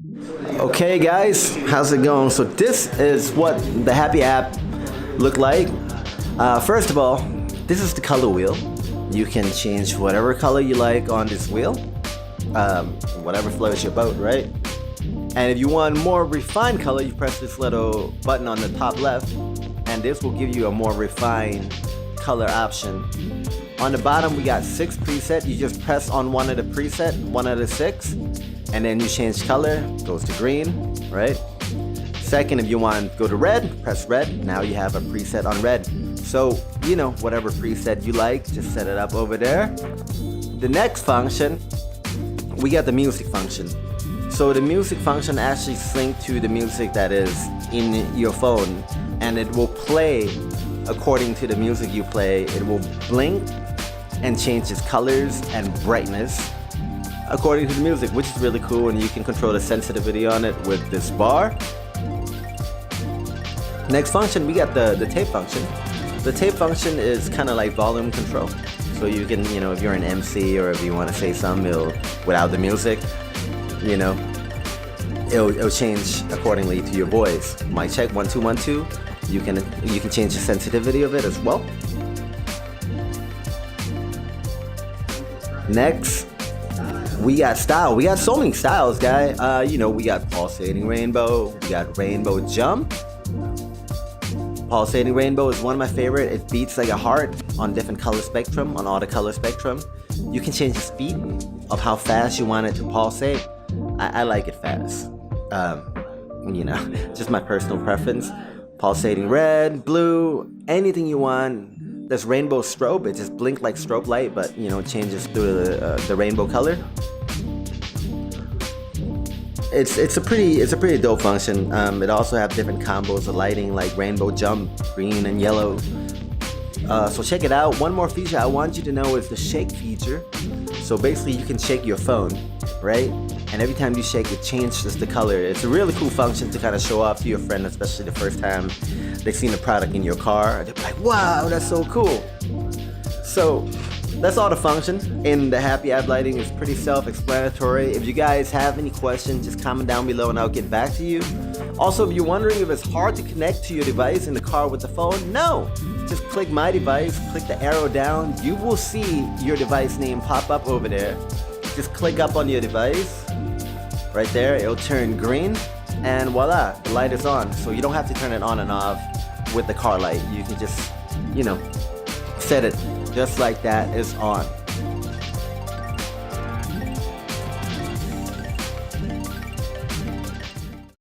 Okay guys, how's it going? So this is what the Happy app look like. First of all, this is the color wheel. You can change whatever color you like on this wheel, whatever floats your boat, right? And if you want more refined color, you press this little button on the top left, and this will give you a more refined color option. On the bottom, we got 6 presets. You just press on one of the preset, one of the 6, and then you change color, goes to green, right? Second, if you want to go to red, press red. Now you have a preset on red. So, you know, whatever preset you like, just set it up over there. The next function, we got the music function. So the music function actually syncs to the music that is in your phone, and it will play according to the music you play. It will blink and change its colors and brightness according to the music, which is really cool, and you can control the sensitivity on it with this bar. Next function, we got the tape function. The tape function is kind of like volume control. So you can, you know, if you're an MC or if you want to say something without the music, you know, it'll change accordingly to your voice. Mic check 1 2 1 2. You can change the sensitivity of it as well. Next, we got style. We got so many styles, guys. You know, we got pulsating rainbow. We got rainbow jump. Pulsating rainbow is one of my favorite. It beats like a heart on different color spectrum, on all the color spectrum. You can change the speed of how fast you want it to pulsate. I like it fast. You know, just my personal preference. Pulsating red, blue, anything you want. There's rainbow strobe. It just blinks like strobe light, but you know, it changes through the rainbow color. It's a pretty dope function. It also have different combos of lighting like rainbow jump, green and yellow. So check it out. One more feature I want you to know is the shake feature. So basically you can shake your phone, right? And every time you shake, it changes the color. It's a really cool function to kind of show off to your friend, especially the first time they've seen the product in your car. They're like, wow, that's so cool. So that's all the function in the Happy app lighting. Is pretty self-explanatory. If you guys have any questions, just comment down below and I'll get back to you. Also, if you're wondering if it's hard to connect to your device in the car with the phone, no. Just click my device, click the arrow down. You will see your device name pop up over there. Just click up on your device. Right there, it'll turn green, and voila, the light is on. So you don't have to turn it on and off with the car light. You can just, you know, set it just like that, it's on.